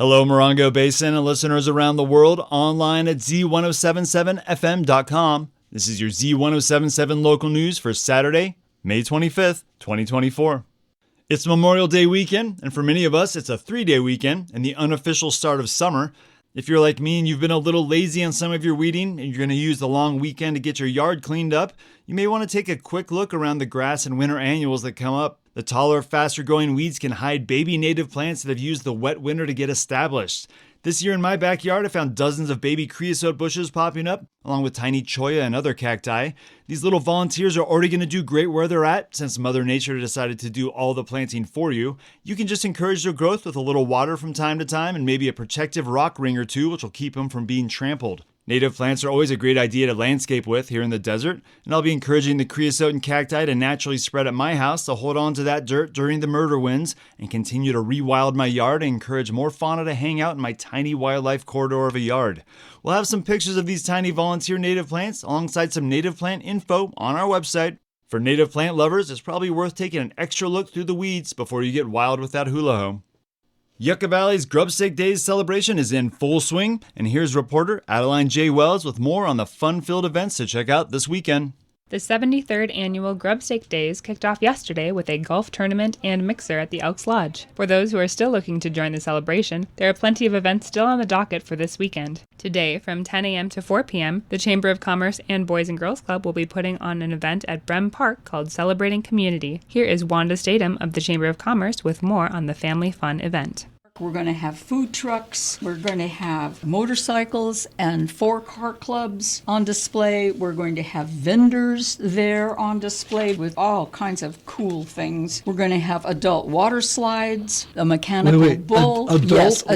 Hello, Morongo Basin and listeners around the world, online at Z107.7 FM.com. This is your Z107.7 Local News for Saturday, May 25th, 2024. It's Memorial Day weekend, and for many of us, it's a 3-day weekend and the unofficial start of summer. If you're like me and you've been a little lazy on some of your weeding and you're going to use the long weekend to get your yard cleaned up, you may want to take a quick look around the grass and winter annuals that come up. The taller, faster-growing weeds can hide baby native plants that have used the wet winter to get established. This year in my backyard, I found dozens of baby creosote bushes popping up, along with tiny cholla and other cacti. These little volunteers are already going to do great where they're at, since Mother Nature decided to do all the planting for you. You can just encourage their growth with a little water from time to time and maybe a protective rock ring or two, which will keep them from being trampled. Native plants are always a great idea to landscape with here in the desert, and I'll be encouraging the creosote and cacti to naturally spread at my house to hold on to that dirt during the murder winds and continue to rewild my yard and encourage more fauna to hang out in my tiny wildlife corridor of a yard. We'll have some pictures of these tiny volunteer native plants alongside some native plant info on our website. For native plant lovers, it's probably worth taking an extra look through the weeds before you get wild with that hula hoe. Yucca Valley's Grubstake Days celebration is in full swing, and here's reporter Adeline J. Wells with more on the fun-filled events to check out this weekend. The 73rd annual Grubstake Days kicked off yesterday with a golf tournament and mixer at the Elks Lodge. For those who are still looking to join the celebration, there are plenty of events still on the docket for this weekend. Today, from 10 a.m. to 4 p.m., the Chamber of Commerce and Boys and Girls Club will be putting on an event at Brem Park called Celebrating Community. Here is Wanda Statham of the Chamber of Commerce with more on the family fun event. We're going to have food trucks, we're going to have motorcycles and 4-car clubs on display. We're going to have vendors there on display with all kinds of cool things. We're going to have adult water slides, a mechanical bull. Adult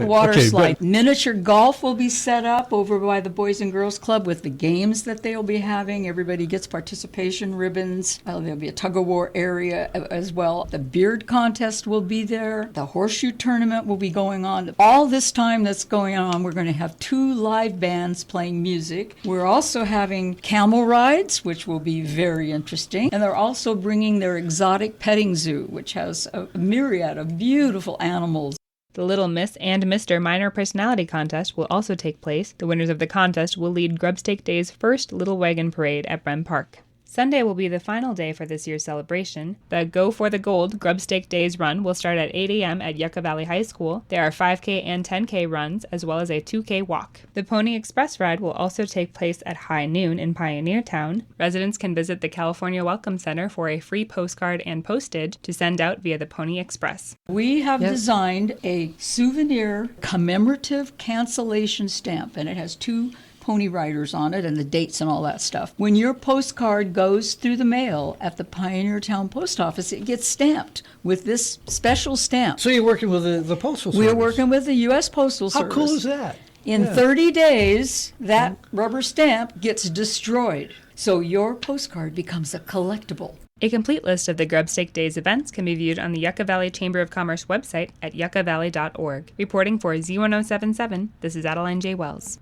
water slide. Miniature golf will be set up over by the Boys and Girls Club with the games that they'll be having. Everybody gets participation ribbons. There'll be a tug-of-war area as well. The beard contest will be there. The horseshoe tournament will be going on. All this time that's going on, we're going to have 2 live bands playing music. We're also having camel rides, which will be very interesting. And they're also bringing their exotic petting zoo, which has a myriad of beautiful animals. The Little Miss and Mr. Minor Personality Contest will also take place. The winners of the contest will lead Grubstake Day's first Little Wagon Parade at Brem Park. Sunday will be the final day for this year's celebration. The Go for the Gold Grubstake Days run will start at 8 a.m. at Yucca Valley High School. There are 5K and 10K runs, as well as a 2K walk. The Pony Express ride will also take place at high noon in Pioneer Town. Residents can visit the California Welcome Center for a free postcard and postage to send out via the Pony Express. We have designed a souvenir commemorative cancellation stamp, and it has 2 Pony Riders on it and the dates and all that stuff. When your postcard goes through the mail at the Pioneer Town Post Office, it gets stamped with this special stamp. So you're working with the Postal Service? We're working with the U.S. Postal Service. How cool is that? In 30 days, that rubber stamp gets destroyed. So your postcard becomes a collectible. A complete list of the Grubstake Days events can be viewed on the Yucca Valley Chamber of Commerce website at yuccavalley.org. Reporting for Z107.7, this is Adeline J. Wells.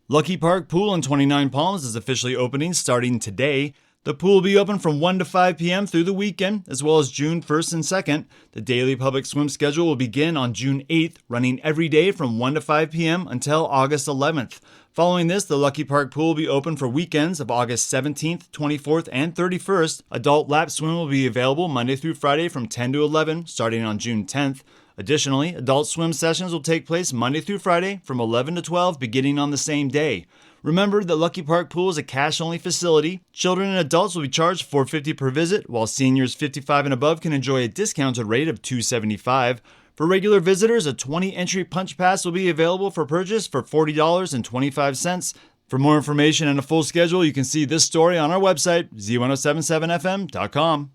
Luckie Park Pool in 29 Palms is officially opening starting today. The pool will be open from 1 to 5 p.m. through the weekend, as well as June 1st and 2nd. The daily public swim schedule will begin on June 8th, running every day from 1 to 5 p.m. until August 11th. Following this, the Luckie Park Pool will be open for weekends of August 17th, 24th, and 31st. Adult lap swim will be available Monday through Friday from 10 to 11, starting on June 10th. Additionally, adult swim sessions will take place Monday through Friday from 11 to 12 beginning on the same day. Remember that Luckie Park Pool is a cash-only facility. Children and adults will be charged $4.50 per visit, while seniors 55 and above can enjoy a discounted rate of $2.75. For regular visitors, a 20-entry punch pass will be available for purchase for $40.25. For more information and a full schedule, you can see this story on our website, Z107.7FM.com.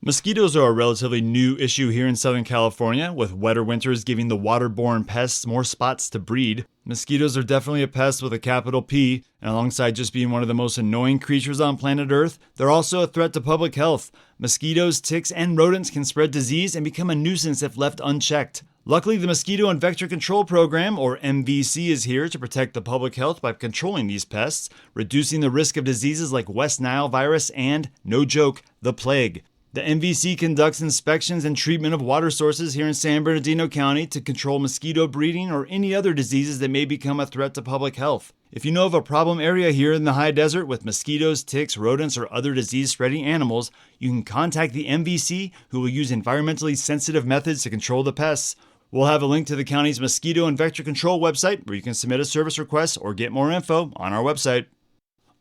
Mosquitoes are a relatively new issue here in Southern California, with wetter winters giving the waterborne pests more spots to breed. Mosquitoes are definitely a pest with a capital P, and alongside just being one of the most annoying creatures on planet Earth, they're also a threat to public health. Mosquitoes, ticks, and rodents can spread disease and become a nuisance if left unchecked. Luckily, the Mosquito and Vector Control Program, or MVC, is here to protect the public health by controlling these pests, reducing the risk of diseases like West Nile virus and, no joke, the plague. The MVC conducts inspections and treatment of water sources here in San Bernardino County to control mosquito breeding or any other diseases that may become a threat to public health. If you know of a problem area here in the high desert with mosquitoes, ticks, rodents, or other disease-spreading animals, you can contact the MVC, who will use environmentally sensitive methods to control the pests. We'll have a link to the county's mosquito and vector control website where you can submit a service request or get more info on our website.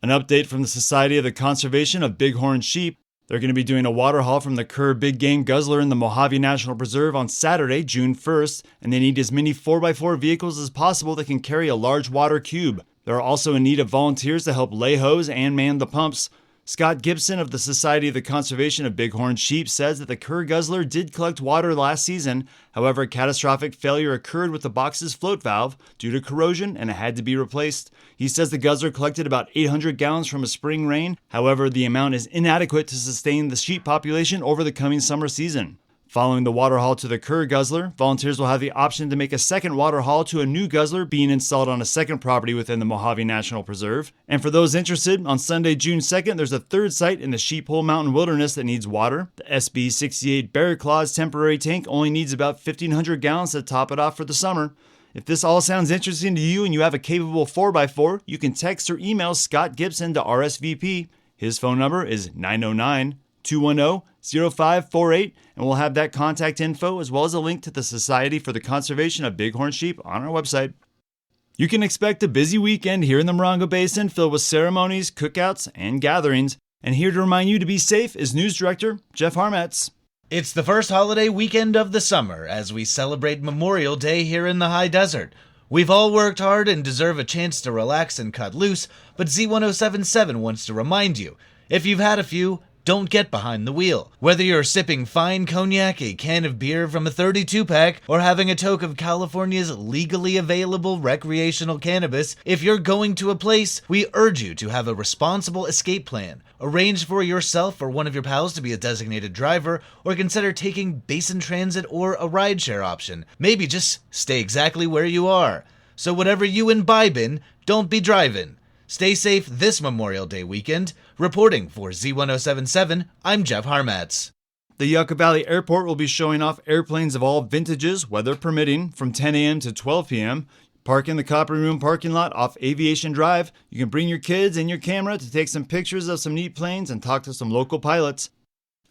An update from the Society of the Conservation of Bighorn Sheep. They're going to be doing a water haul from the Kerr Big Game Guzzler in the Mojave National Preserve on Saturday, June 1st, and they need as many 4x4 vehicles as possible that can carry a large water cube. They're also in need of volunteers to help lay hose and man the pumps. Scott Gibson of the Society of the Conservation of Bighorn Sheep says that the Kerr Guzzler did collect water last season. However, a catastrophic failure occurred with the box's float valve due to corrosion and it had to be replaced. He says the Guzzler collected about 800 gallons from a spring rain. However, the amount is inadequate to sustain the sheep population over the coming summer season. Following the water haul to the Kerr Guzzler, volunteers will have the option to make a second water haul to a new guzzler being installed on a second property within the Mojave National Preserve. And for those interested, on Sunday, June 2nd, there's a third site in the Sheephole Mountain Wilderness that needs water. The SB-68 Bear Claws temporary tank only needs about 1,500 gallons to top it off for the summer. If this all sounds interesting to you and you have a capable 4x4, you can text or email Scott Gibson to RSVP. His phone number is 909-210-0548, and we'll have that contact info as well as a link to the Society for the Conservation of Bighorn Sheep on our website. You can expect a busy weekend here in the Morongo Basin filled with ceremonies, cookouts, and gatherings. And here to remind you to be safe is News Director Jeff Harmetz. It's the first holiday weekend of the summer as we celebrate Memorial Day here in the high desert. We've all worked hard and deserve a chance to relax and cut loose, but Z107.7 wants to remind you, if you've had a few, don't get behind the wheel. Whether you're sipping fine cognac, a can of beer from a 32-pack, or having a toke of California's legally available recreational cannabis, if you're going to a place, we urge you to have a responsible escape plan. Arrange for yourself or one of your pals to be a designated driver, or consider taking Basin Transit or a rideshare option. Maybe just stay exactly where you are. So whatever you imbibe in, don't be driving. Stay safe this Memorial Day weekend. Reporting for Z107.7, I'm Jeff Harmetz. The Yucca Valley Airport will be showing off airplanes of all vintages, weather permitting, from 10 a.m. to 12 p.m. Park in the Copper Room parking lot off Aviation Drive. You can bring your kids and your camera to take some pictures of some neat planes and talk to some local pilots.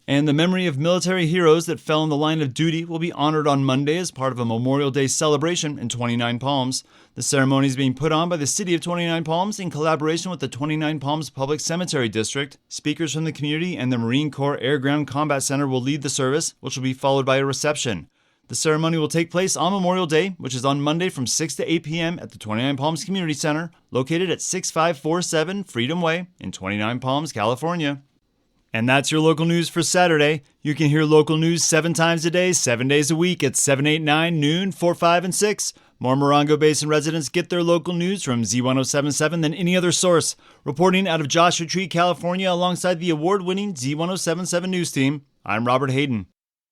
And the memory of military heroes that fell in the line of duty will be honored on Monday as part of a Memorial Day celebration in 29 Palms. The ceremony is being put on by the City of 29 Palms in collaboration with the 29 Palms Public Cemetery District. Speakers from the community and the Marine Corps Air Ground Combat Center will lead the service, which will be followed by a reception. The ceremony will take place on Memorial Day, which is on Monday from 6 to 8 p.m. at the 29 Palms Community Center, located at 6547 Freedom Way in 29 Palms, California. And that's your local news for Saturday. You can hear local news 7 times a day, 7 days a week at 7, 8, 9, noon, 4, 5, and 6. More Morongo Basin residents get their local news from Z107.7 than any other source. Reporting out of Joshua Tree, California, alongside the award-winning Z107.7 News team, I'm Robert Hayden.